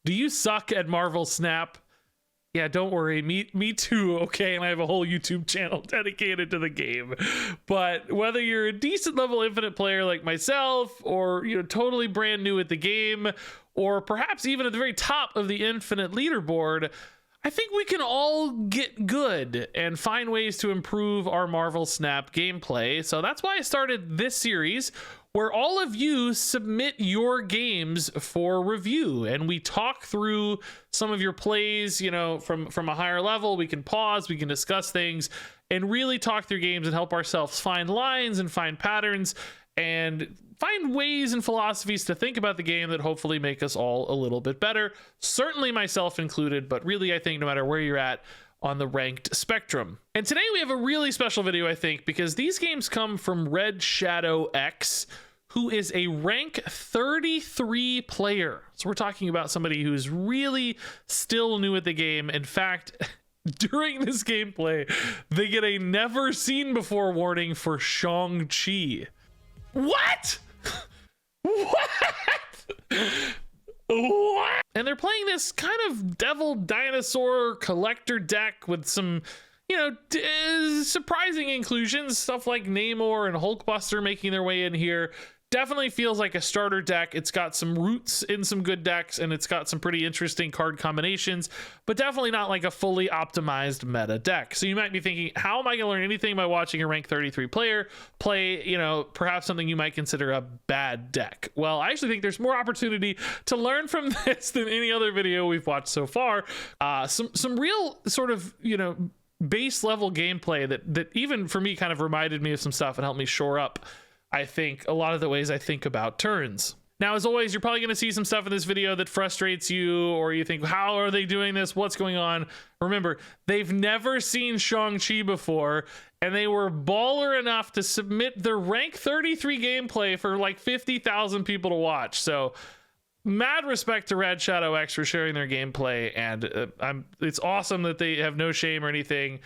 Do you suck at Marvel Snap? Yeah, don't worry. Me too, okay? And I have a whole YouTube channel dedicated to the game. But whether you're a decent level Infinite player like myself, or you're totally brand new at the game, or perhaps even at the very top of the Infinite leaderboard, I think we can all get good and find ways to improve our Marvel Snap gameplay. So that's why I started this series, where all of you submit your games for review, and we talk through some of your plays, you know, from a higher level. We can pause, we can discuss things, and really talk through games and help ourselves find lines and find patterns and find ways and philosophies to think about the game that hopefully make us all a little bit better, certainly myself included, but really I think no matter where you're at on the ranked spectrum. And today we have a really special video, I think, because these games come from RedshadowX, who is a rank 33 player. So we're talking about somebody who's really still new at the game. In fact, during this gameplay, they get a never seen before warning for Shang-Chi. What? What? And they're playing this kind of devil dinosaur collector deck with some, you know, surprising inclusions, stuff like Namor and Hulkbuster making their way in here. Definitely feels like a starter deck. It's got some roots in some good decks, and it's got some pretty interesting card combinations, but definitely not like a fully optimized meta deck. So you might be thinking, how am I going to learn anything by watching a rank 33 player play, you know, perhaps something you might consider a bad deck? Well, I actually think there's more opportunity to learn from this than any other video we've watched so far. Some real sort of, you know, base level gameplay that even for me kind of reminded me of some stuff and helped me shore up, I think, a lot of the ways I think about turns. Now, as always, you're probably going to see some stuff in this video that frustrates you, or you think, how are they doing this? What's going on? Remember, they've never seen Shang-Chi before, and they were baller enough to submit their rank 33 gameplay for like 50,000 people to watch. So mad respect to RedshadowX for sharing their gameplay, and it's awesome that they have no shame or anything.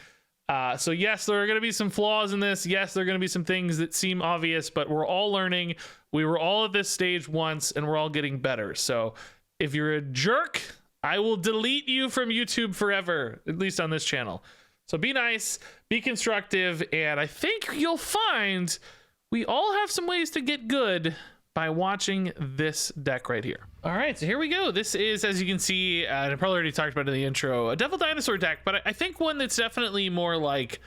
So yes, there are going to be some flaws in this. Yes, there are going to be some things that seem obvious, but we're all learning. We were all at this stage once, and we're all getting better. So if you're a jerk, I will delete you from YouTube forever, at least on this channel. So be nice, be constructive, and I think you'll find we all have some ways to get good by watching this deck right here. All right, so here we go. This is, as you can see, and I probably already talked about it in the intro, a Devil Dinosaur deck, but I think one that's definitely more like,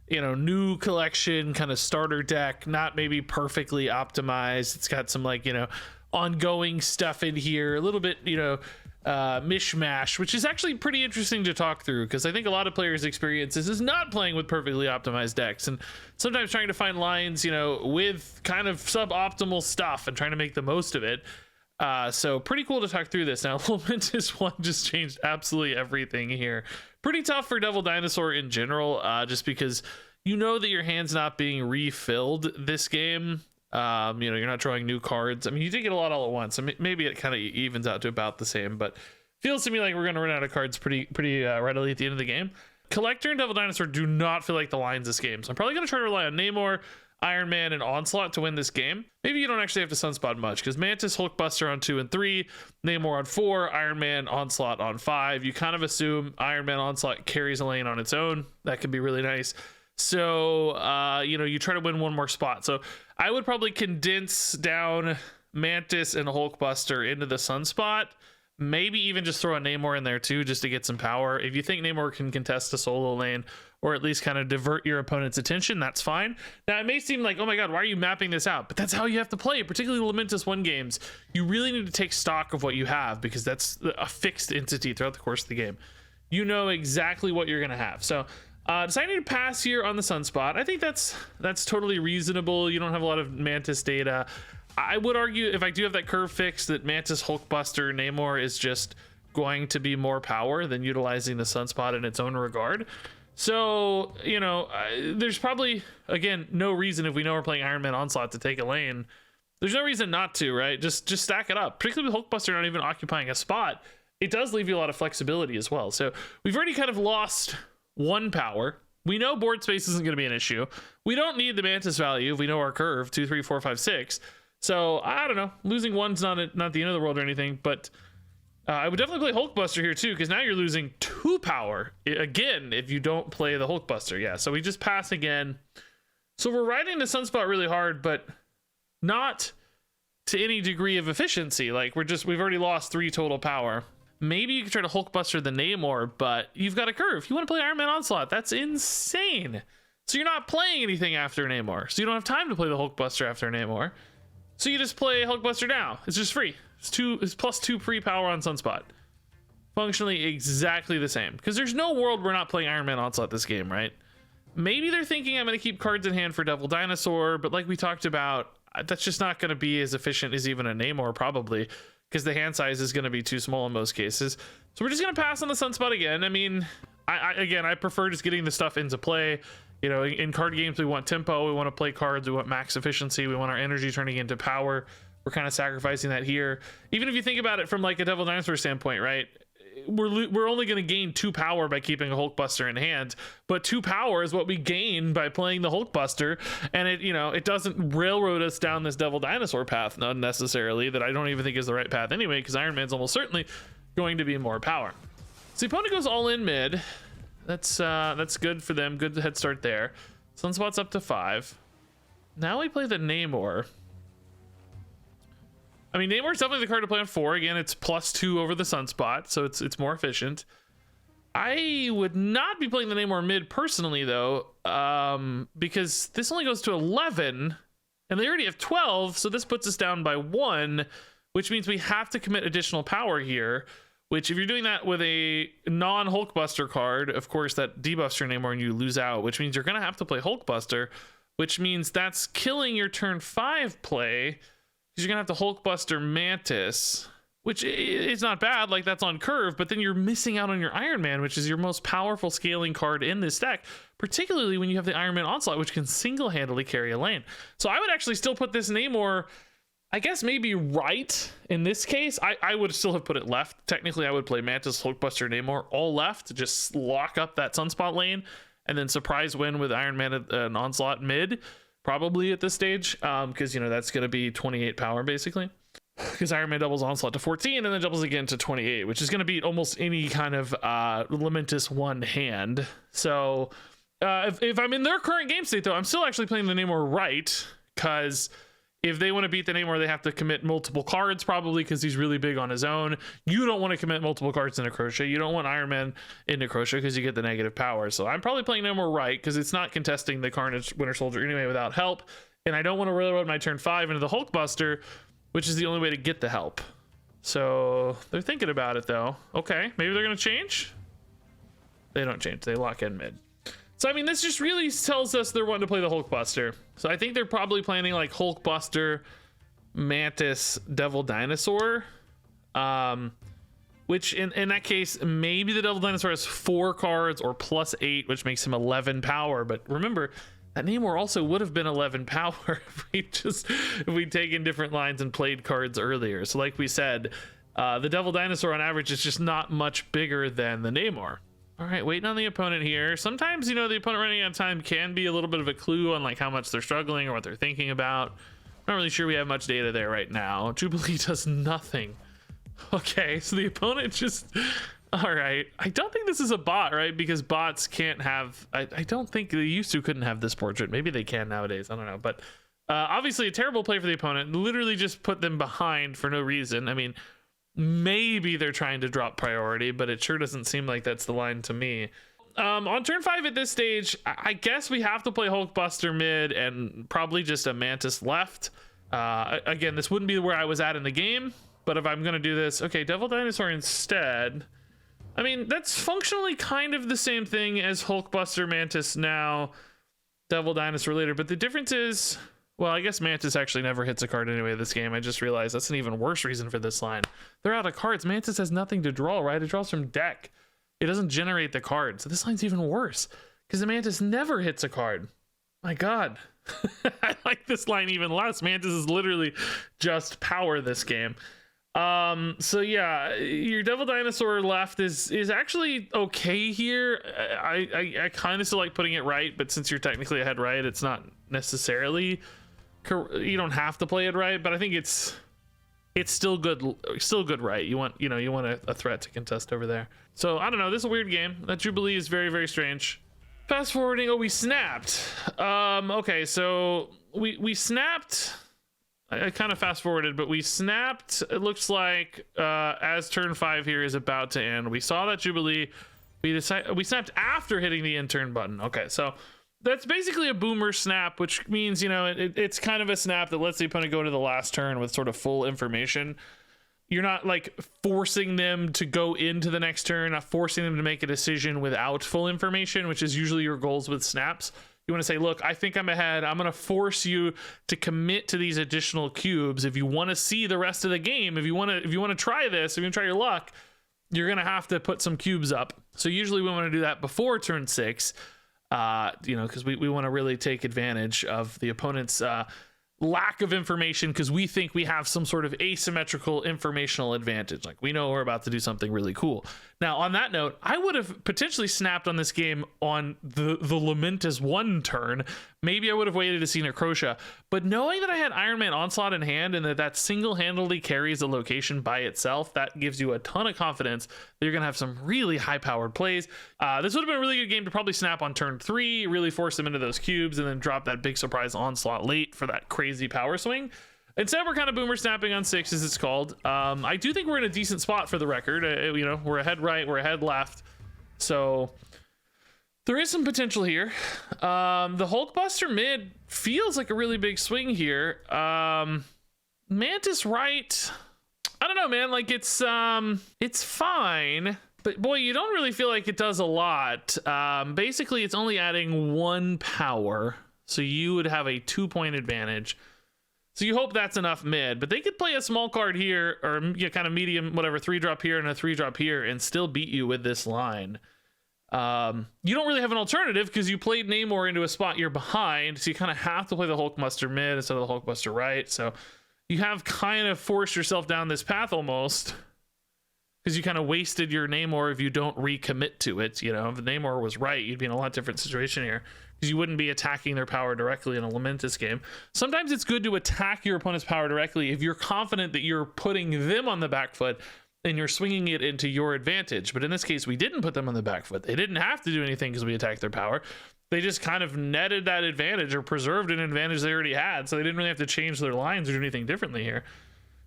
you know, new collection kind of starter deck, not maybe perfectly optimized. It's got some, like, you know, ongoing stuff in here, a little bit, you know, mishmash, which is actually pretty interesting to talk through, because I think a lot of players' experiences is not playing with perfectly optimized decks, and sometimes trying to find lines, you know, with kind of suboptimal stuff and trying to make the most of it. So pretty cool to talk through this. Now, Momentous One just changed absolutely everything here. Pretty tough for Devil Dinosaur in general, just because you know that your hand's not being refilled this game. You know, you're not drawing new cards. I mean, you did get a lot all at once, so maybe it kind of evens out to about the same, but feels to me like we're going to run out of cards pretty readily at the end of the game. Collector and Devil Dinosaur do not feel like the lines this game, so I'm probably going to try to rely on Namor, Iron Man, and Onslaught to win this game. Maybe you don't actually have to Sunspot much, because Mantis, Hulkbuster on 2 and 3, Namor on 4, Iron Man, Onslaught on 5. You kind of assume Iron Man, Onslaught carries a lane on its own. That could be really nice. So, you know, you try to win one more spot. So I would probably condense down Mantis and Hulkbuster into the Sunspot. Maybe even just throw a Namor in there too, just to get some power. If you think Namor can contest a solo lane, or at least kind of divert your opponent's attention, that's fine. Now, it may seem like, oh my god, why are you mapping this out? But that's how you have to play, particularly Momentous One games. You really need to take stock of what you have, because that's a fixed entity throughout the course of the game. You know exactly what you're going to have. So deciding to pass here on the Sunspot, I think that's totally reasonable. You don't have a lot of Mantis data. I would argue, if I do have that curve fixed, that Mantis, Hulkbuster, Namor is just going to be more power than utilizing the Sunspot in its own regard. So, you know, there's probably, again, no reason, if we know we're playing Iron Man Onslaught, to take a lane. There's no reason not to, right? Just stack it up. Particularly with Hulkbuster not even occupying a spot, it does leave you a lot of flexibility as well. So we've already kind of lost one power. We know board space isn't going to be an issue. We don't need the Mantis value if we know our curve, 2, 3, 4, 5, 6. So I don't know. Losing one's not the end of the world or anything, but I would definitely play Hulkbuster here too, because now you're losing 2 power again if you don't play the Hulkbuster. Yeah, so we just pass again. So we're riding the Sunspot really hard, but not to any degree of efficiency. Like we've already lost 3 total power. Maybe you can try to Hulkbuster the Namor, but you've got a curve. You want to play Iron Man Onslaught. That's insane. So you're not playing anything after Namor. So you don't have time to play the Hulkbuster after Namor. So you just play Hulkbuster now. It's just free. It's plus 2 pre-power on Sunspot. Functionally exactly the same. Because there's no world we're not playing Iron Man Onslaught this game, right? Maybe they're thinking I'm going to keep cards in hand for Devil Dinosaur, but like we talked about, that's just not going to be as efficient as even a Namor probably, because the hand size is going to be too small in most cases. So we're just going to pass on the Sunspot again. I mean, I prefer just getting the stuff into play. You know, in card games, we want tempo, we want to play cards, we want max efficiency, we want our energy turning into power. We're kind of sacrificing that here. Even if you think about it from like a Devil Dinosaur standpoint, right? We're only going to gain 2 power by keeping a Hulkbuster in hand, but 2 power is what we gain by playing the Hulkbuster, and it doesn't railroad us down this Devil Dinosaur path unnecessarily, that I don't even think is the right path anyway, because Iron Man's almost certainly going to be more power. So the opponent goes all in mid. That's good for them. Good head start there. Sunspot's up to 5. Now we play the Namor. I mean, Namor's definitely the card to play on 4. Again, it's plus 2 over the Sunspot, so it's more efficient. I would not be playing the Namor mid personally, though, because this only goes to 11, and they already have 12, so this puts us down by 1, which means we have to commit additional power here, which if you're doing that with a non-Hulkbuster card, of course, that debuffs your Namor and you lose out, which means you're going to have to play Hulkbuster, which means that's killing your turn 5 play, because you're going to have to Hulkbuster Mantis, which is not bad, like that's on curve, but then you're missing out on your Iron Man, which is your most powerful scaling card in this deck, particularly when you have the Iron Man Onslaught, which can single-handedly carry a lane. So I would actually still put this Namor, I guess maybe right in this case. I would still have put it left. Technically, I would play Mantis, Hulkbuster, Namor all left to just lock up that Sunspot lane, and then surprise win with Iron Man and Onslaught mid. Probably at this stage, because that's going to be 28 power basically, because Iron Man doubles Onslaught to 14 and then doubles again to 28, which is going to beat almost any kind of Lamentus one hand. So if I'm in their current game state, though, I'm still actually playing the Namor right, because if they want to beat the Namor, they have to commit multiple cards, probably, because he's really big on his own. You don't want to commit multiple cards into Crochet. You don't want Iron Man into Crochet because you get the negative power. So I'm probably playing Namor right, because it's not contesting the Carnage Winter Soldier anyway without help. And I don't want to railroad my turn 5 into the Hulkbuster, which is the only way to get the help. So they're thinking about it, though. Okay, maybe they're going to change? They don't change. They lock in mid. So, I mean, this just really tells us they're wanting to play the Hulkbuster. So I think they're probably planning like Hulkbuster, Mantis, Devil Dinosaur. Which in that case, maybe the Devil Dinosaur has 4 cards or plus 8, which makes him 11 power. But remember, that Namor also would have been 11 power if we'd taken different lines and played cards earlier. So like we said, the Devil Dinosaur on average is just not much bigger than the Namor. All right, waiting on the opponent here. Sometimes, the opponent running out of time can be a little bit of a clue on like how much they're struggling or what they're thinking about. I'm not really sure we have much data there right now. Jubilee does nothing. Okay, so the opponent just... All right. I don't think this is a bot, right? Because bots can't have... I don't think they used to couldn't have this portrait. Maybe they can nowadays. I don't know. But obviously a terrible play for the opponent. Literally just put them behind for no reason. I mean... Maybe they're trying to drop priority, but it sure doesn't seem like that's the line to me. On turn 5 at this stage, I guess we have to play Hulkbuster mid and probably just a Mantis left. Again, this wouldn't be where I was at in the game, but if I'm going to do this... Okay, Devil Dinosaur instead. I mean, that's functionally kind of the same thing as Hulkbuster Mantis now, Devil Dinosaur later, but the difference is... Well, I guess Mantis actually never hits a card anyway this game. I just realized that's an even worse reason for this line. They're out of cards. Mantis has nothing to draw, right? It draws from deck. It doesn't generate the card. So this line's even worse because the Mantis never hits a card. My God. I like this line even less. Mantis is literally just power this game. So yeah, your Devil Dinosaur left is actually okay here. I kind of still like putting it right, but since you're technically ahead right, it's not necessarily... You don't have to play it right, but I think it's it's still good, right? You want, you want a threat to contest over there. So I don't know, this is a weird game. That Jubilee is very, very strange. Fast forwarding. Oh, we snapped. Okay, so we snapped. I kind of fast forwarded, but we snapped. It looks like as turn 5 here is about to end, we saw that Jubilee. We snapped after hitting the end turn button. Okay, so that's basically a boomer snap, which means, it's kind of a snap that lets the opponent go to the last turn with sort of full information. You're not like forcing them to go into the next turn, not forcing them to make a decision without full information, which is usually your goals with snaps. You want to say, look, I think I'm ahead. I'm going to force you to commit to these additional cubes. If you want to see the rest of the game, if you want to try this, if you want to try your luck, you're going to have to put some cubes up. So usually we want to do that before turn 6, because we want to really take advantage of the opponent's lack of information, because we think we have some sort of asymmetrical informational advantage. Like, we know we're about to do something really cool. Now, on that note, I would have potentially snapped on this game on the Lamentus 1 turn. Maybe I would have waited to see Necrotia, but knowing that I had Iron Man Onslaught in hand and that single-handedly carries a location by itself, that gives you a ton of confidence that you're gonna have some really high-powered plays. This would have been a really good game to probably snap on turn 3, really force them into those cubes, and then drop that big surprise Onslaught late for that crazy power swing. Instead, we're kind of boomer snapping on 6, as it's called. I do think we're in a decent spot for the record. We're ahead right, we're ahead left, so there is some potential here. The Hulkbuster mid feels like a really big swing here. Mantis right, I don't know, man. Like, it's fine, but boy, you don't really feel like it does a lot. Basically, it's only adding 1 power, so you would have a 2-point advantage. So you hope that's enough mid, but they could play a small card here, or kind of medium, whatever, 3-drop here and a 3-drop here, and still beat you with this line. You don't really have an alternative because you played Namor into a spot you're behind, so you kind of have to play the Hulkbuster mid instead of the Hulkbuster right. So you have kind of forced yourself down this path almost, because you kind of wasted your Namor if you don't recommit to it. If the Namor was right, you'd be in a lot different situation here, because you wouldn't be attacking their power directly in a Lamentus game. Sometimes it's good to attack your opponent's power directly if you're confident that you're putting them on the back foot and you're swinging it into your advantage. But in this case, we didn't put them on the back foot. They didn't have to do anything because we attacked their power. They just kind of netted that advantage, or preserved an advantage they already had, so they didn't really have to change their lines or do anything differently here.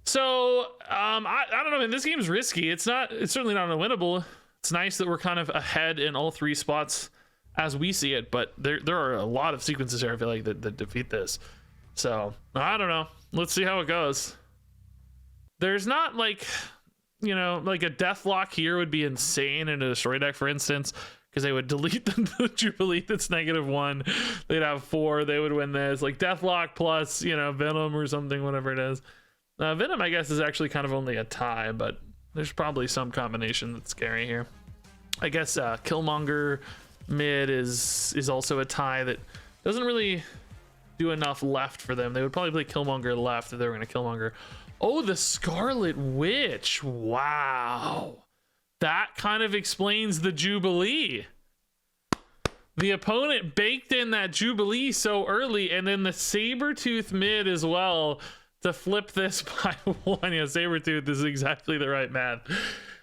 So I don't know, man. This game's risky. It's certainly not unwinnable. It's nice that we're kind of ahead in all 3 spots as we see it, but there are a lot of sequences here, I feel like, that defeat this. So I don't know. Let's see how it goes. There's not like a Deathlock here would be insane in a Destroy deck, for instance, because they would delete the Jubilee that's -1. They'd have 4. They would win this. Like Deathlock plus, Venom or something, whatever it is. Venom, I guess, is actually kind of only a tie, but there's probably some combination that's scary here. I guess Killmonger mid is also a tie that doesn't really do enough left for them. They would probably play Killmonger left if they were going to Killmonger. Oh, the Scarlet Witch. Wow. That kind of explains the Jubilee. The opponent baked in that Jubilee so early, and then the Sabretooth mid as well to flip this by 1. Yeah, Sabretooth is exactly the right math.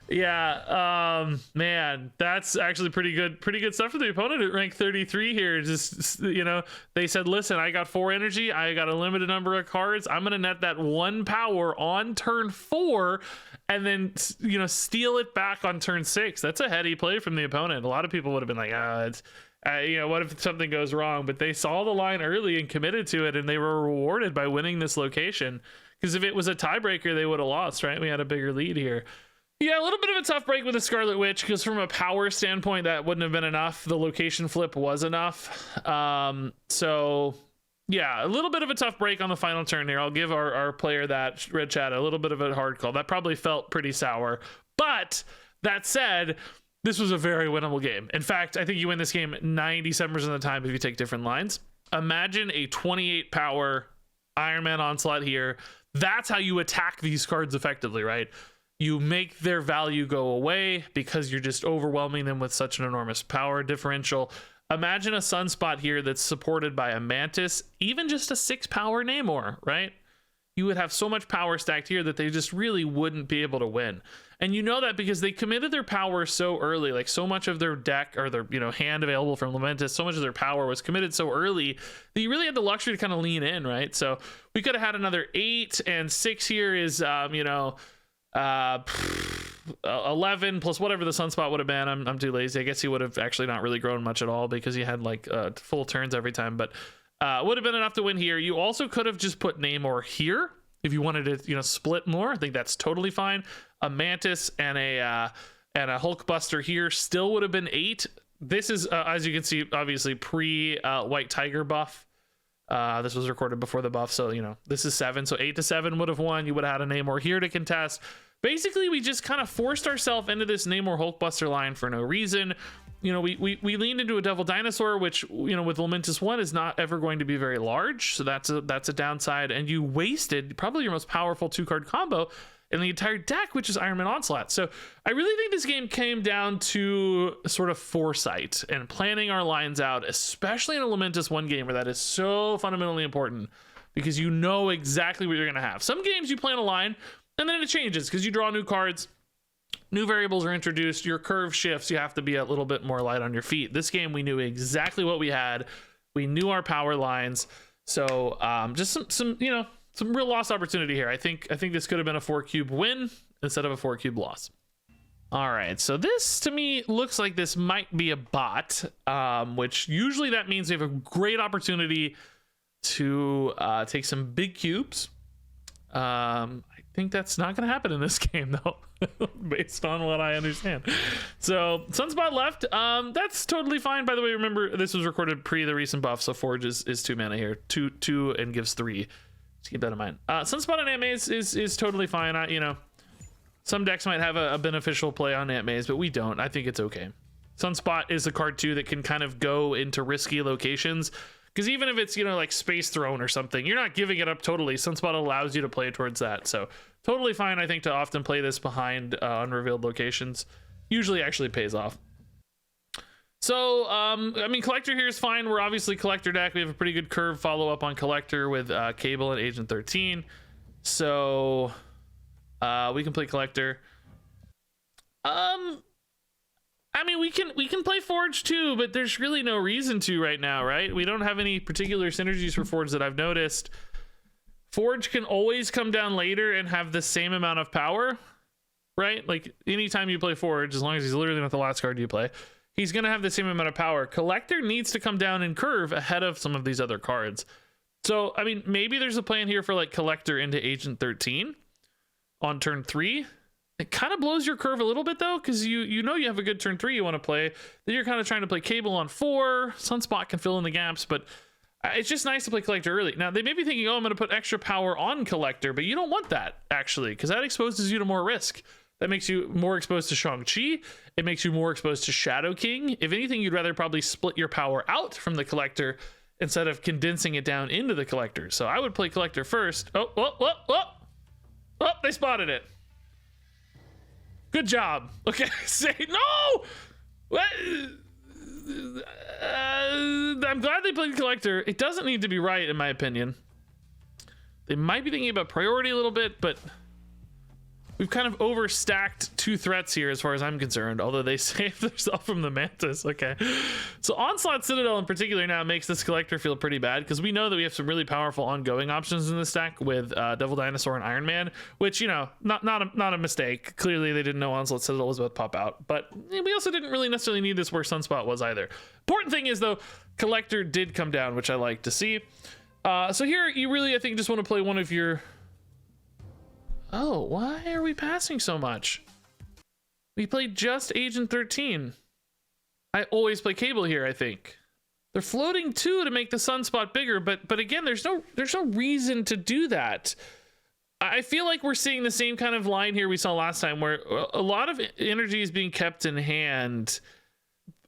Yeah, man, that's actually pretty good stuff for the opponent at rank 33 here. Just, they said, listen, I got 4 energy, I got a limited number of cards, I'm gonna net that 1 power on turn 4, and then steal it back on turn 6. That's a heady play from the opponent. A lot of people would have been like, what if something goes wrong? But they saw the line early and committed to it, and they were rewarded by winning this location, because if it was a tiebreaker, they would have lost, right? We had a bigger lead here. Yeah, a little bit of a tough break with the Scarlet Witch, because from a power standpoint, that wouldn't have been enough. The location flip was enough. So yeah, a little bit of a tough break on the final turn here. I'll give our player, that Red Shadow, a little bit of a hard call. That probably felt pretty sour. But that said, this was a very winnable game. In fact, I think you win this game 97% of the time if you take different lines. Imagine a 28 power Iron Man Onslaught here. That's how you attack these cards effectively, right? You make their value go away because you're just overwhelming them with such an enormous power differential. Imagine a Sunspot here that's supported by a Mantis, even just a 6 power Namor, right? you would have so much power stacked here that they just really wouldn't be able to win. And you know that because they committed their power so early, like so much of their deck or their, you know, hand available from Lamentis, so much of their power was committed so early that you really had the luxury to kind of lean in, right? So we could have had another 8 and 6 here is, 11 plus whatever the Sunspot would have been. I'm too lazy. I guess he would have actually not really grown much at all because he had like full turns every time, but would have been enough to win here. You also could have just put Namor here if you wanted to, you know, split more. I think that's totally fine. A Mantis and a Hulkbuster here still would have been 8. This is as you can see, obviously pre White Tiger buff. This was recorded before the buff, so you know this is 7. So 8 to 7 would have won. You would have had a Namor here to contest. Basically, we just kind of forced ourselves into this Namor Hulkbuster line for no reason. You know, we leaned into a Devil Dinosaur, which, you know, with Lamentis 1 is not ever going to be very large. So that's a downside. And you wasted probably your most powerful 2-card combo in the entire deck, which is Iron Onslaught. So I really think this game came down to sort of foresight and planning our lines out, especially in a Lamentis 1 game where that is so fundamentally important because you know exactly what you're going to have. Some games you plan a line and then it changes because you draw new cards. New variables are introduced, your curve shifts, you have to be a little bit more light on your feet. This game, we knew exactly what we had. We knew our power lines. So just some real lost opportunity here. I think this could have been a 4-cube win instead of a 4-cube loss. All right, so this to me looks like this might be a bot, which usually that means we have a great opportunity to take some big cubes. I think that's not going to happen in this game though, based on what I understand. So Sunspot left. That's totally fine. By the way, remember this was recorded pre the recent buff, so Forge is 2 mana here, two and gives 3. Just keep that in mind. Sunspot on Ant Maze is totally fine. You know, some decks might have a beneficial play on Ant Maze, but we don't. I think it's okay. Sunspot is a card too that can kind of go into risky locations. Because even if it's, you know, like Space Throne or something, you're not giving it up totally. Sunspot allows you to play towards that. So totally fine, I think, to often play this behind unrevealed locations. Usually actually pays off. So, I mean, Collector here is fine. We're obviously Collector deck. We have a pretty good curve follow-up on Collector with Cable and Agent 13. So we can play Collector. I mean, we can play Forge too, but there's really no reason to right now, right? We don't have any particular synergies for Forge that I've noticed. Forge can always come down later and have the same amount of power, right? Like anytime you play Forge, as long as he's literally not the last card you play, he's going to have the same amount of power. Collector needs to come down in curve ahead of some of these other cards. So, I mean, maybe there's a plan here for like Collector into Agent 13 on turn 3. It kind of blows your curve a little bit though, because you know you have a good turn 3 you want to play. Then you're kind of trying to play Cable on 4. Sunspot can fill in the gaps, but it's just nice to play Collector early. Now they may be thinking, oh, I'm going to put extra power on Collector, but you don't want that actually, because that exposes you to more risk. That makes you more exposed to Shang-Chi. It makes you more exposed to Shadow King. If anything, you'd rather probably split your power out from the Collector instead of condensing it down into the Collector. So I would play Collector first. Oh, they spotted it. Good job. Okay, say no. What? I'm glad they played Collector. It doesn't need to be right, in my opinion. They might be thinking about priority a little bit, but we've kind of overstacked 2 threats here as far as I'm concerned, although they saved themselves from the Mantis. Okay, so Onslaught Citadel in particular now makes this Collector feel pretty bad because we know that we have some really powerful ongoing options in this deck with Devil Dinosaur and Iron Man, which, you know, not a mistake. Clearly they didn't know Onslaught Citadel was about to pop out, but we also didn't really necessarily need this where Sunspot was either. Important thing is though, Collector did come down, which I like to see. So here you really, I think, just want to play one of your... Oh, why are we passing so much? We played just Agent 13. I always play Cable here, I think. They're floating 2 to make the Sunspot bigger, but again, there's no reason to do that. I feel like we're seeing the same kind of line here we saw last time, where a lot of energy is being kept in hand,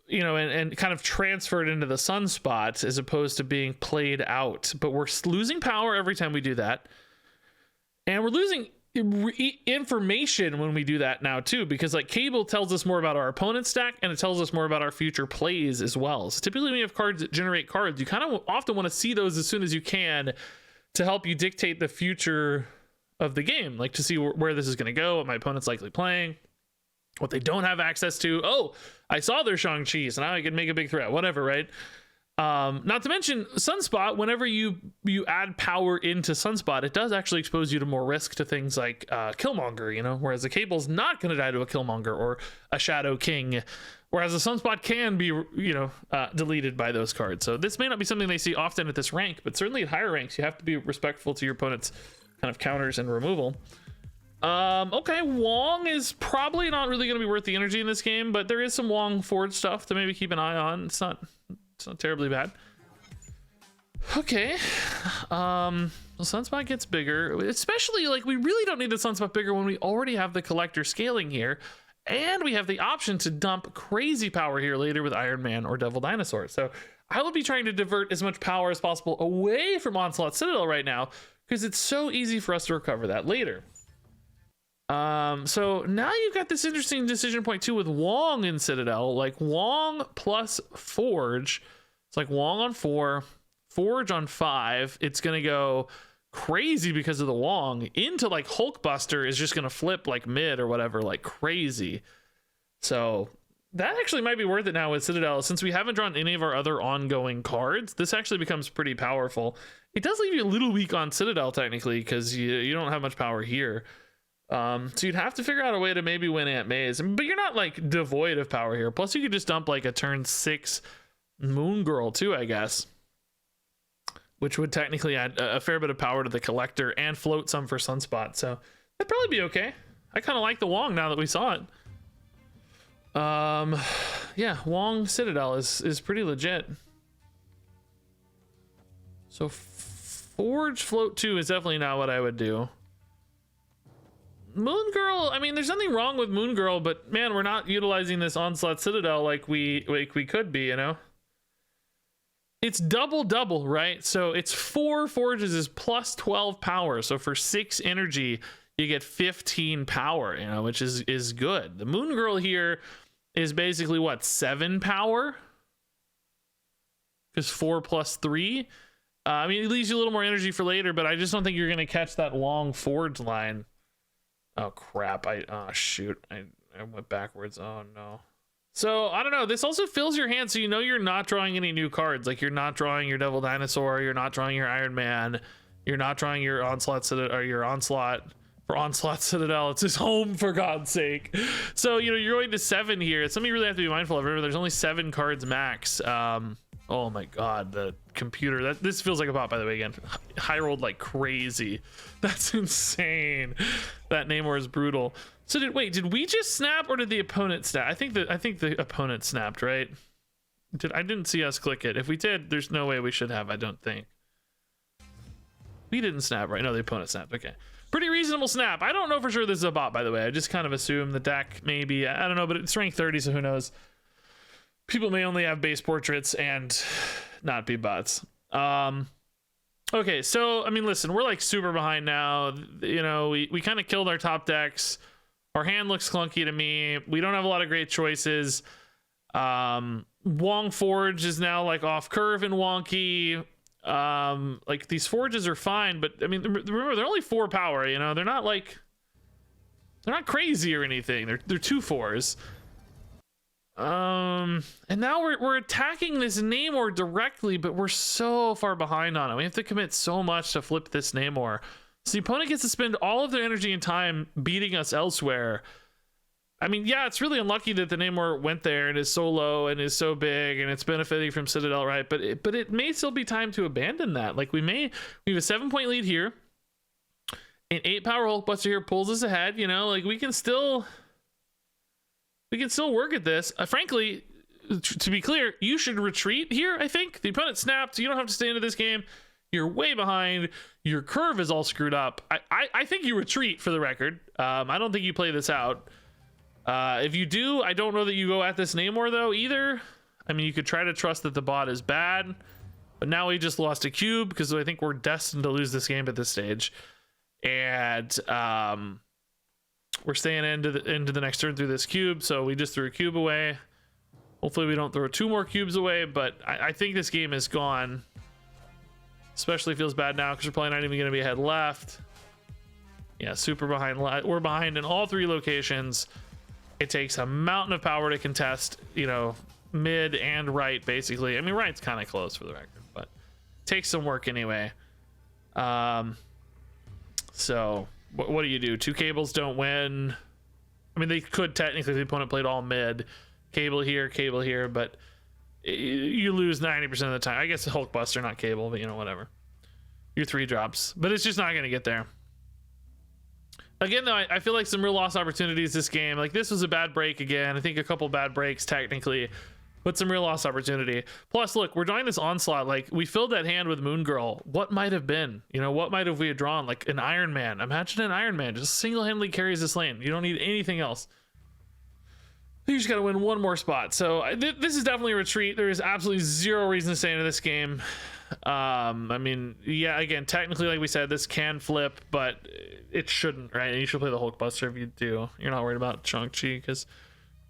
you know, and kind of transferred into the Sunspot as opposed to being played out. But we're losing power every time we do that. And we're losing information when we do that now too, because like Cable tells us more about our opponent's deck and it tells us more about our future plays as well. So typically when you have cards that generate cards, you kind of often want to see those as soon as you can to help you dictate the future of the game, like to see where this is going to go, what my opponent's likely playing, what they don't have access to. Oh, I saw their Shang-Chi, so now I can make a big threat, whatever, right? Not to mention Sunspot, whenever you add power into Sunspot, it does actually expose you to more risk to things like Killmonger, you know, whereas the Cable's not going to die to a Killmonger or a Shadow King, whereas a Sunspot can be, you know, deleted by those cards. So this may not be something they see often at this rank, but certainly at higher ranks, you have to be respectful to your opponent's kind of counters and removal. Okay, Wong is probably not really going to be worth the energy in this game, but there is some Wong forward stuff to maybe keep an eye on. It's not terribly bad. Okay, the Sunspot gets bigger, especially like we really don't need the Sunspot bigger when we already have the collector scaling here, and we have the option to dump crazy power here later with Iron Man or Devil Dinosaur. So I will be trying to divert as much power as possible away from Onslaught Citadel right now, because it's so easy for us to recover that later. So now you've got this interesting decision point too with Wong in Citadel, like Wong plus Forge. It's like Wong on 4, Forge on 5. It's gonna go crazy because of the Wong into like Hulkbuster is just gonna flip like mid or whatever, like crazy. So that actually might be worth it now with Citadel, since we haven't drawn any of our other ongoing cards. This actually becomes pretty powerful. It does leave you a little weak on Citadel technically, because you don't have much power here. So you'd have to figure out a way to maybe win Aunt May's, but you're not like devoid of power here. Plus you could just dump like a turn 6 Moon Girl too, I guess, which would technically add a fair bit of power to the collector and float some for Sunspot. So that'd probably be okay. I kind of like the Wong now that we saw it. Yeah, Wong Citadel is pretty legit. So Forge Float 2 is definitely not what I would do. Moon Girl, I mean, there's nothing wrong with Moon Girl, but man, we're not utilizing this Onslaught Citadel like we could be, you know? It's double, right? So it's 4 Forges is plus 12 power. So for 6 energy, you get 15 power, you know, which is good. The Moon Girl here is basically what, 7 power? Because 4 plus 3. I mean, it leaves you a little more energy for later, but I just don't think you're going to catch that long Forge line. Oh crap, oh shoot, I went backwards. Oh no. So I don't know, this also fills your hand, so you know you're not drawing any new cards. Like you're not drawing your Devil Dinosaur, you're not drawing your Iron Man, you're not drawing your Onslaught Citadel, or your Onslaught for Onslaught Citadel. It's his home, for God's sake. So you know you're going to 7 here. It's something you really have to be mindful of. Remember, there's only 7 cards max. Oh my god, the computer, this feels like a bot, by the way. Again, high rolled like crazy. That's insane. That Namor is brutal. So did we just snap, or did the opponent snap? I think the opponent snapped, right? I didn't see us click it. If we did, there's no way we should have. I don't think we didn't snap, right? No, the opponent snapped. Okay, pretty reasonable snap. I don't know for sure this is a bot, by the way. I just kind of assume the deck maybe, I don't know, but it's rank 30, so who knows. People may only have base portraits and not be bots. Okay, so I mean, listen, we're like super behind now. You know, we kind of killed our top decks. Our hand looks clunky to me. We don't have a lot of great choices. Wong Forge is now like off curve and wonky. Like these forges are fine, but I mean, remember they're only 4 power. You know, they're not crazy or anything. They're 2 4s. And now we're attacking this Namor directly, but we're so far behind on it. We have to commit so much to flip this Namor. So the opponent gets to spend all of their energy and time beating us elsewhere. I mean, yeah, it's really unlucky that the Namor went there and is so low and is so big and it's benefiting from Citadel, right? But it may still be time to abandon that. Like we have a 7-point lead here. An 8 power Hulkbuster here pulls us ahead, you know, like we can still work at this. Frankly, to be clear, you should retreat here. I think the opponent snapped. You don't have to stay into this game. You're way behind. Your curve is all screwed up. I think you retreat, for the record. I don't think you play this out. If you do, I don't know that you go at this Namor though either. I mean, you could try to trust that the bot is bad, but now we just lost a cube because I think we're destined to lose this game at this stage. And we're staying into the next turn through this cube, so we just threw a cube away. Hopefully we don't throw 2 more cubes away, but I think this game is gone. Especially feels bad now because we're probably not even going to be ahead left. Yeah, super behind. We're behind in all three locations. It takes a mountain of power to contest, you know, mid and right, basically. I mean, right's kind of close for the record, but it takes some work anyway. So what do you do? Two cables don't win. I mean, they could technically, if the opponent played all mid. Cable here, but you lose 90% of the time. I guess the Hulkbuster, not cable, but you know, whatever. Your 3 drops, but it's just not going to get there. Again, though, I feel like some real lost opportunities this game. Like, this was a bad break again. I think a couple bad breaks technically, but some real lost opportunity. Plus, look, we're drawing this Onslaught. Like, we filled that hand with Moon Girl. What might have been? You know, what might have we had drawn? Like an Iron Man. Imagine an Iron Man just single-handedly carries this lane. You don't need anything else. You just got to win one more spot. So this is definitely a retreat. There is absolutely zero reason to stay into this game. I mean, yeah, again, technically, like we said, this can flip, but it shouldn't, right? And you should play the Hulkbuster if you do. You're not worried about Shang-Chi because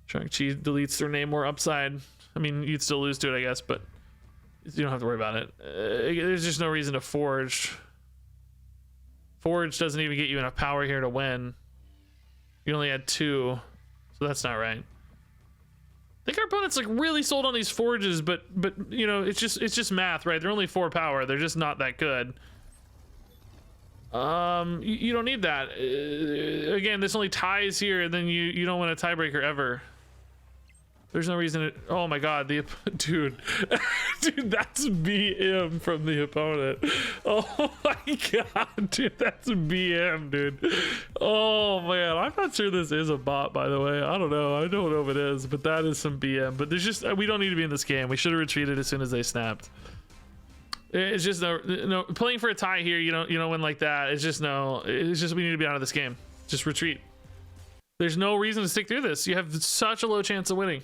Shang-Chi deletes their name more upside. I mean, you'd still lose to it, I guess, but you don't have to worry about it. There's just no reason to Forge. Forge doesn't even get you enough power here to win. You only had 2, so that's not right. I think our opponent's like really sold on these forges, but you know, it's just math, right? They're only 4 power. They're just not that good. You don't need that. Again, this only ties here, and then you don't win a tiebreaker ever. There's no reason to, oh my god, dude, that's BM from the opponent. Oh my god, dude, that's BM, dude. Oh man, I'm not sure this is a bot, by the way. I don't know if it is, but that is some BM. But there's just, we don't need to be in this game. We should have retreated as soon as they snapped. It's just no playing for a tie here. You don't win like that. It's just we need to be out of this game. Just retreat. There's no reason to stick through this. You have such a low chance of winning.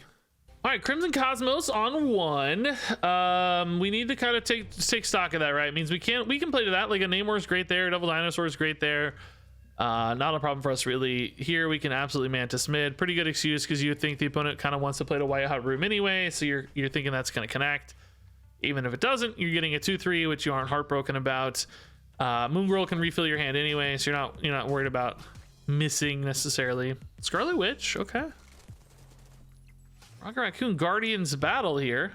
All right, Crimson Cosmos on 1. We need to kind of take stock of that, right? It means we can play to that. Like a Namor is great there, Double Dinosaur is great there. Not a problem for us really. Here we can absolutely Mantis mid. Pretty good excuse because you think the opponent kind of wants to play to White Hot Room anyway, so you're thinking that's going to connect. Even if it doesn't, you're getting a 2/3, which you aren't heartbroken about. Moon Girl can refill your hand anyway, so you're not worried about missing necessarily. Scarlet Witch, okay. Rocket Raccoon Guardians battle here.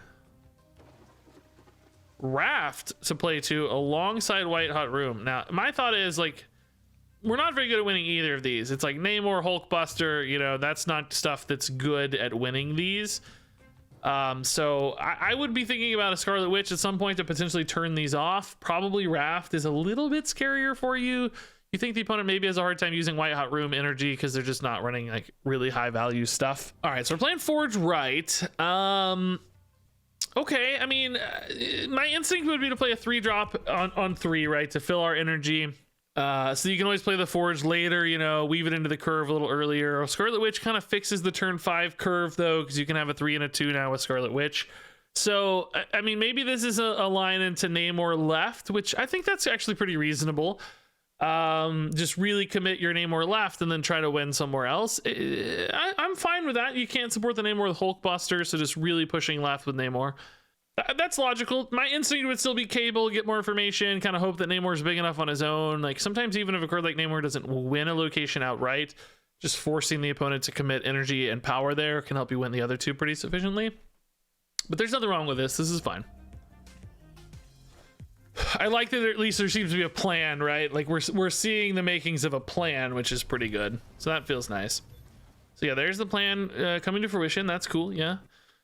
Raft to play to alongside White Hot Room. Now, my thought is, like, we're not very good at winning either of these. It's like Namor, Hulkbuster, you know, that's not stuff that's good at winning these. So I would be thinking about a Scarlet Witch at some point to potentially turn these off. Probably Raft is a little bit scarier for you. You think the opponent maybe has a hard time using White Hot Room energy because they're just not running like really high value stuff. All right, so we're playing Forge right. Okay, I mean, my instinct would be to play a 3-drop on 3, right, to fill our energy. So you can always play the Forge later, you know, weave it into the curve a little earlier. Scarlet Witch kind of fixes the turn 5 curve though, because you can have a 3 and a 2 now with Scarlet Witch. So, I mean, maybe this is a line into Namor left, which I think that's actually pretty reasonable. Just really commit your Namor left and then try to win somewhere else. I'm fine with that. You can't support the Namor with Hulkbuster, so just really pushing left with Namor. That's logical. My instinct would still be Cable, get more information, kind of hope that Namor's big enough on his own. Like sometimes even if a card like Namor doesn't win a location outright, just forcing the opponent to commit energy and power there can help you win the other 2 pretty sufficiently. But there's nothing wrong with this. This is fine. I like that at least there seems to be a plan, right? Like we're seeing the makings of a plan, which is pretty good. So that feels nice. So yeah, there's the plan coming to fruition. That's cool, yeah.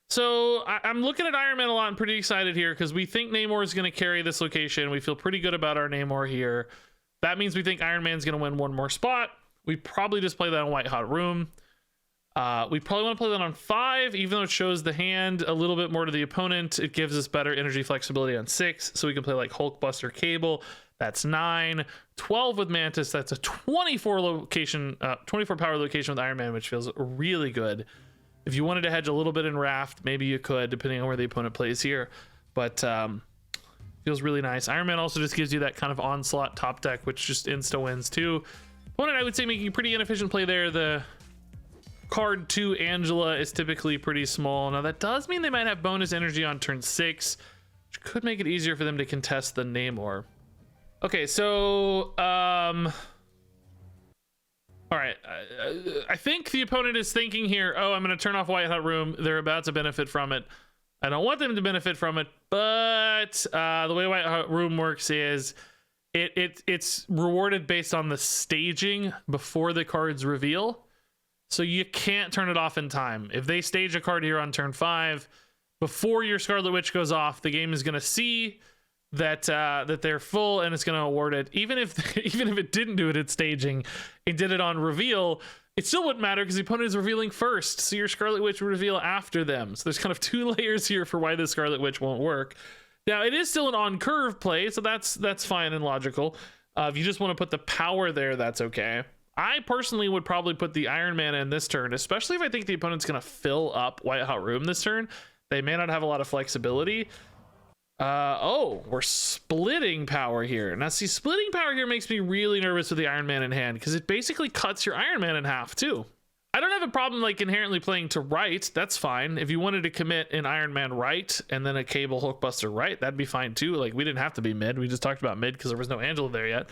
So I'm looking at Iron Man a lot. I'm pretty excited here because we think Namor is going to carry this location. We feel pretty good about our Namor here. That means we think Iron Man's going to win one more spot. We probably just play that on White Hot Room. We probably want to play that on 5, even though it shows the hand a little bit more to the opponent. It gives us better energy flexibility on 6, so we can play like Hulkbuster Cable. That's 9. 12 with Mantis. That's a 24 power location with Iron Man, which feels really good. If you wanted to hedge a little bit in Raft, maybe you could, depending on where the opponent plays here. But feels really nice. Iron Man also just gives you that kind of onslaught top deck, which just insta wins too. Opponent, I would say, making a pretty inefficient play there. The card 2 Angela is typically pretty small. Now that does mean they might have bonus energy on turn 6. which could make it easier for them to contest the Namor. Okay, so all right, I think the opponent is thinking here, oh, I'm going to turn off White Hot Room. They're about to benefit from it. I don't want them to benefit from it, but the way White Hot Room works is it's rewarded based on the staging before the cards reveal. So you can't turn it off in time. If they stage a card here on turn 5, before your Scarlet Witch goes off, the game is going to see that they're full, and it's going to award it. Even if it didn't do it at staging, it did it on reveal, it still wouldn't matter because the opponent is revealing first, so your Scarlet Witch would reveal after them. So there's kind of 2 layers here for why the Scarlet Witch won't work. Now it is still an on curve play, so that's fine and logical. If you just want to put the power there, that's okay. I personally would probably put the Iron Man in this turn, especially if I think the opponent's going to fill up White Hot Room this turn. They may not have a lot of flexibility. Oh, we're splitting power here. Now see, splitting power here makes me really nervous with the Iron Man in hand, because it basically cuts your Iron Man in half too. I don't have a problem like inherently playing to right. That's fine. If you wanted to commit an Iron Man right and then a Cable Hulkbuster right, that'd be fine too. Like, we didn't have to be mid. We just talked about mid because there was no Angela there yet.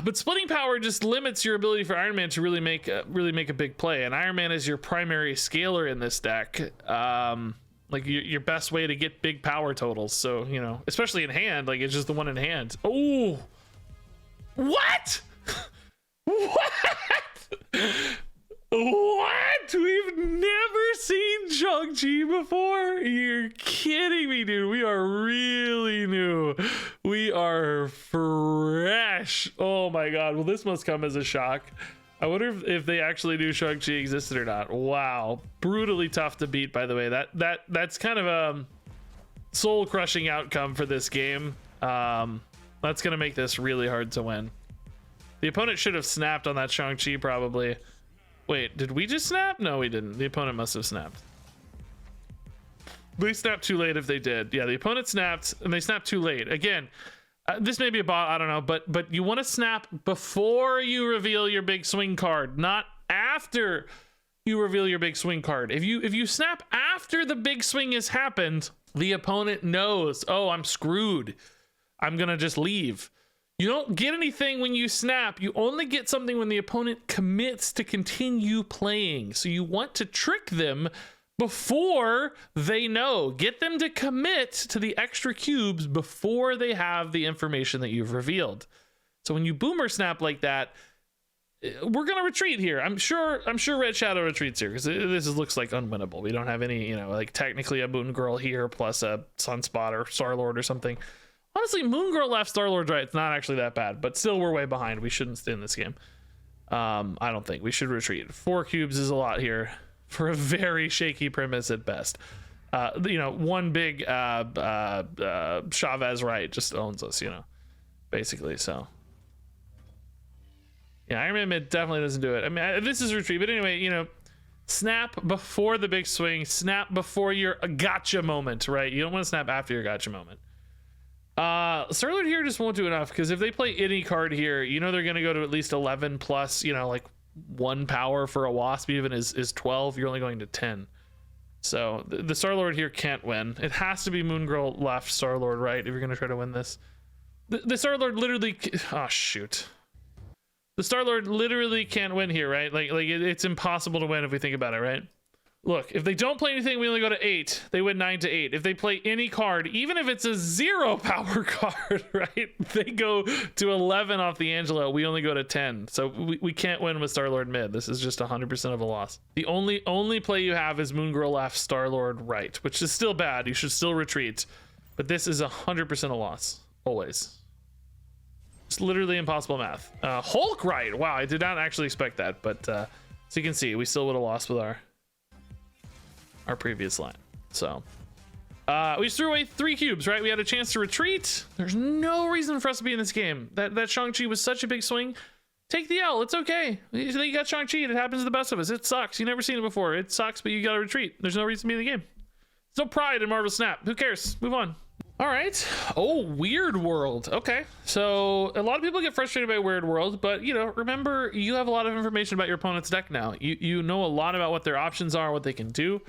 But splitting power just limits your ability for Iron Man to really make a big play. And Iron Man is your primary scaler in this deck. Like your best way to get big power totals. So, you know, especially in hand, like it's just the one in hand. Oh, what? What? We've never seen Shang-Chi before? You're kidding me, dude. We are really new. We are fresh. Oh my god. Well, this must come as a shock. I wonder if they actually knew Shang-Chi existed or not. Wow. Brutally tough to beat, by the way. That's kind of a soul-crushing outcome for this game. That's going to make this really hard to win. The opponent should have snapped on that Shang-Chi, probably. Wait, did we just snap? No, we didn't. The opponent must have snapped. They snapped too late if they did. Yeah, the opponent snapped, and they snapped too late. Again, this may be a bot, I don't know, but you want to snap before you reveal your big swing card, not after you reveal your big swing card. If you snap after the big swing has happened, the opponent knows, oh, I'm screwed. I'm going to just leave. You don't get anything when you snap. You only get something when the opponent commits to continue playing. So you want to trick them before they know. Get them to commit to the extra cubes before they have the information that you've revealed. So when you boomer snap like that, we're going to retreat here. I'm sure Red Shadow retreats here because this looks like unwinnable. We don't have any, you know, like technically a Moon Girl here plus a Sunspot or Star-Lord or something. Honestly, Moon Girl left, Star-Lord right. It's not actually that bad, but still we're way behind. We shouldn't stay in this game. I don't think we should retreat. 4 cubes is a lot here for a very shaky premise at best. You know, one big Chavez right just owns us, you know, basically. So yeah, Iron Man mid definitely doesn't do it. I mean, this is retreat, but anyway, you know, snap before the big swing, snap before your gotcha moment, right? You don't want to snap after your gotcha moment. Star-Lord here just won't do enough because if they play any card here, you know they're going to go to at least 11 plus, you know, like 1 power for a Wasp even is 12. You're only going to 10. So the Star-Lord here can't win. It has to be Moon Girl left, Star-Lord right if you're going to try to win this. The Star-Lord literally... Oh, shoot. The Star-Lord literally can't win here, right? Like it's impossible to win if we think about it, right? Look, if they don't play anything, we only go to 8. They win 9-8. If they play any card, even if it's a 0 power card, right? They go to 11 off the Angela. We only go to 10. So we can't win with Star-Lord mid. This is just 100% of a loss. The only play you have is Moon Girl left, Star-Lord right, which is still bad. You should still retreat. But this is 100% a loss. Always. It's literally impossible math. Hulk right. Wow, I did not actually expect that. But so you can see, we still would have lost with our previous line. So we just threw away 3 cubes, right? We had a chance to retreat. There's no reason for us to be in this game. That Shang-Chi was such a big swing. Take the L. It's okay. You got Shang-Chi. It happens to the best of us. It sucks. You've never seen it before. It sucks, but you got to retreat. There's no reason to be in the game. There's no pride in Marvel Snap. Who cares? Move on. All right. Oh, Weird World. Okay. So a lot of people get frustrated by Weird World, but you know, remember you have a lot of information about your opponent's deck now. You know a lot about what their options are, what they can do.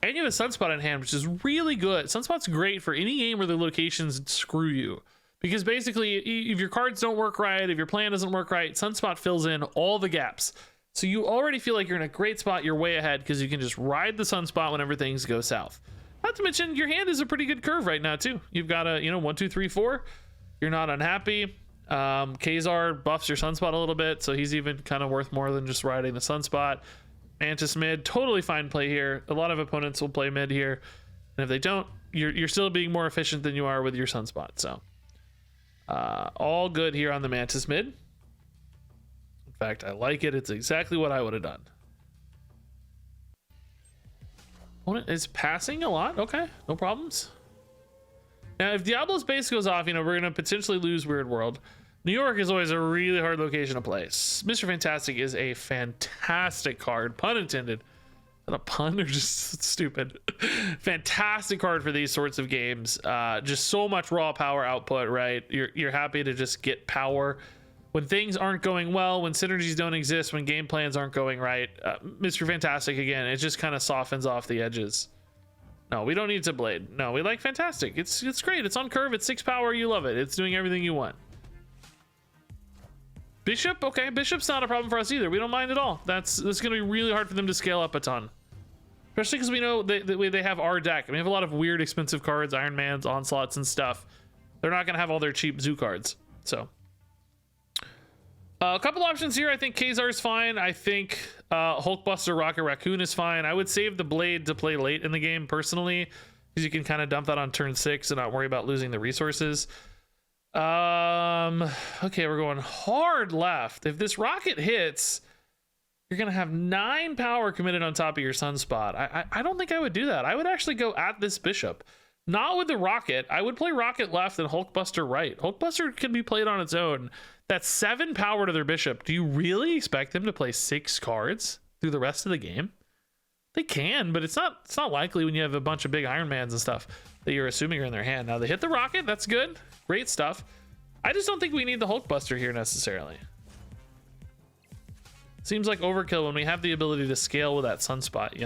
And you have a Sunspot in hand, which is really good. Sunspot's great for any game where the locations screw you. Because basically, if your cards don't work right, if your plan doesn't work right, Sunspot fills in all the gaps. So you already feel like you're in a great spot, you're way ahead, because you can just ride the Sunspot whenever things go south. Not to mention, your hand is a pretty good curve right now, too. You've got a, 1, 2, 3, 4. You're not unhappy. Kazar buffs your Sunspot a little bit, so he's even kind of worth more than just riding the Sunspot. Mantis mid, totally fine play here. A lot of opponents will play mid here. And if they don't, you're still being more efficient than you are with your Sunspot, so... all good here on the Mantis mid. In fact, I like it. It's exactly what I would have done. Opponent is passing a lot. Okay, no problems. Now, if Diablo's base goes off, we're going to potentially lose Weird World. New York is always a really hard location to play. Mr. Fantastic is a fantastic card, pun intended. Not a pun or just stupid. Fantastic card for these sorts of games. Just so much raw power output, right? You're happy to just get power when things aren't going well, when synergies don't exist, when game plans aren't going right. Mr. Fantastic, again, it just kind of softens off the edges. No, we don't need to blade. No, we like Fantastic. It's great. It's on curve. It's 6 power. You love it. It's doing everything you want. Bishop, okay, Bishop's not a problem for us either. We don't mind at all. That's going to be really hard for them to scale up a ton. Especially because we know they have our deck. I mean, we have a lot of weird, expensive cards, Iron Mans, Onslaughts, and stuff. They're not going to have all their cheap zoo cards. So, a couple options here. I think Kazar's fine. I think Hulkbuster, Rocket Raccoon is fine. I would save the Blade to play late in the game, personally, because you can kind of dump that on turn 6 and not worry about losing the resources. Okay, we're going hard left. If this rocket hits, you're gonna have 9 power committed on top of your Sunspot. I don't think I would do that. I would actually go at this Bishop, not with the rocket. I would play rocket left and Hulkbuster right. Hulkbuster can be played on its own. That's 7 power to their Bishop. Do you really expect them to play 6 cards through the rest of the game? They can, but it's not likely when you have a bunch of big Iron Mans and stuff that you're assuming are in their hand. Now they hit the rocket, that's good. Great stuff. I just don't think we need the Hulkbuster here necessarily. Seems like overkill when we have the ability to scale with that Sunspot, It's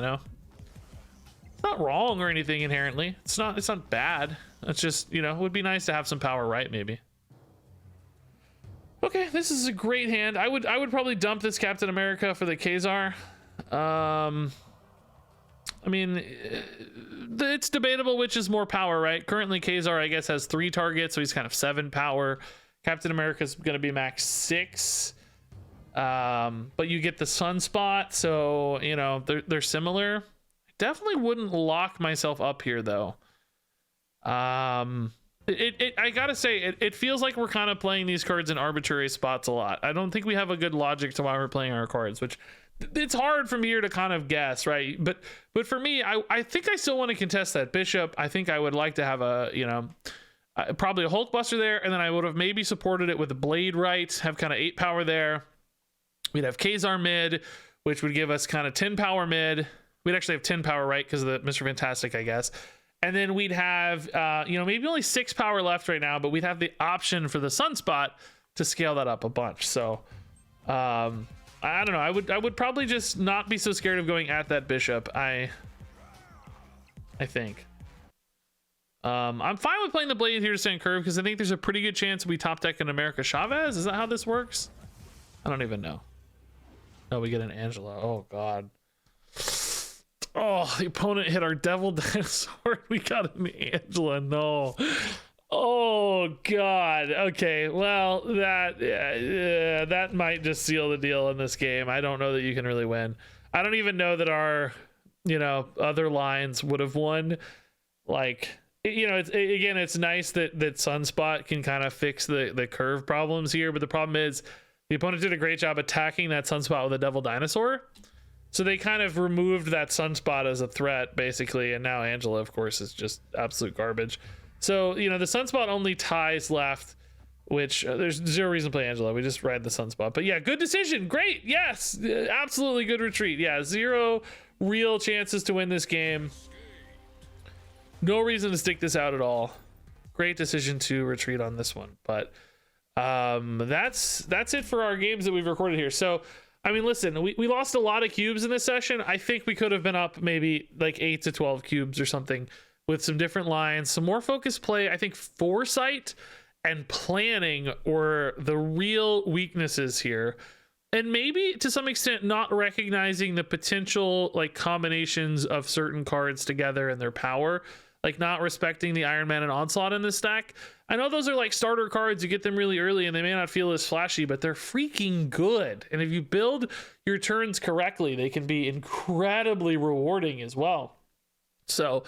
not wrong or anything inherently. It's not bad. It's just, it would be nice to have some power right, maybe. Okay, this is a great hand. I would probably dump this Captain America for the Kazar. I mean, it's debatable which is more power, right? Currently, Kazar, I guess, has 3 targets, so he's kind of 7 power. Captain America's going to be max 6. But you get the Sunspot, so, they're similar. I definitely wouldn't lock myself up here, though. I gotta say, it feels like we're kind of playing these cards in arbitrary spots a lot. I don't think we have a good logic to why we're playing our cards, which... it's hard from here to kind of guess, right? But for me, I think I still want to contest that Bishop. I think I would like to have probably a Hulkbuster there, and then I would have maybe supported it with a Blade right, have kind of 8 power there. We'd have Kazar mid, which would give us kind of 10 power mid. We'd actually have 10 power right because of the Mr. Fantastic, I guess. And then we'd have, maybe only 6 power left right now, but we'd have the option for the Sunspot to scale that up a bunch. So, I don't know. I would probably just not be so scared of going at that Bishop. I think. I'm fine with playing the Blade here to stay on curve because I think there's a pretty good chance we top deck an America Chavez. Is that how this works? I don't even know. No, we get an Angela. Oh God. Oh, the opponent hit our Devil Dinosaur. We got an Angela. No. Oh God. Okay. Well, that might just seal the deal in this game. I don't know that you can really win. I don't even know that our, other lines would have won. Like, it's nice that Sunspot can kind of fix the curve problems here, but the problem is the opponent did a great job attacking that Sunspot with a Devil Dinosaur. So they kind of removed that Sunspot as a threat, basically, and now Angela, of course, is just absolute garbage. So, the Sunspot only ties left, which there's 0 reason to play Angela. We just ride the Sunspot. But yeah, good decision. Great. Yes, absolutely good retreat. Yeah, 0 real chances to win this game. No reason to stick this out at all. great decision to retreat on this one. But that's it for our games that we've recorded here. So I mean, listen, we lost a lot of cubes in this session. I think we could have been up maybe like 8 to 12 cubes or something with some different lines, some more focused play. I think foresight and planning were the real weaknesses here. And maybe to some extent not recognizing the potential like combinations of certain cards together and their power, like not respecting the Iron Man and Onslaught in this stack. I know those are like starter cards, you get them really early and they may not feel as flashy, but they're freaking good. And if you build your turns correctly, they can be incredibly rewarding as well. So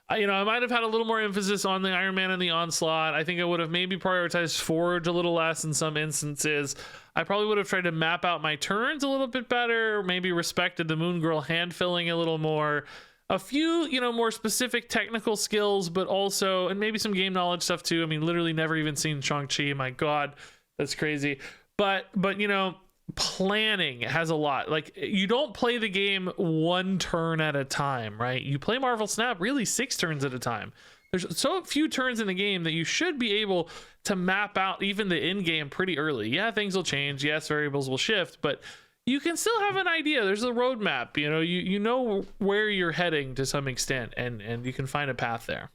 I might have had a little more emphasis on the Iron Man and the Onslaught. I think I would have maybe prioritized Forge a little less in some instances. I probably would have tried to map out my turns a little bit better, maybe respected the Moon Girl hand filling a little more. A few, more specific technical skills, but also, and maybe some game knowledge stuff too. I mean, literally never even seen Shang-Chi. My God, that's crazy. But planning has a lot. Like, you don't play the game one turn at a time, right? You play Marvel Snap really 6 turns at a time. There's so few turns in the game that you should be able to map out even the end game pretty early. Yeah, things will change. Yes, variables will shift, but you can still have an idea. There's a roadmap. You know where you're heading to some extent, and you can find a path there.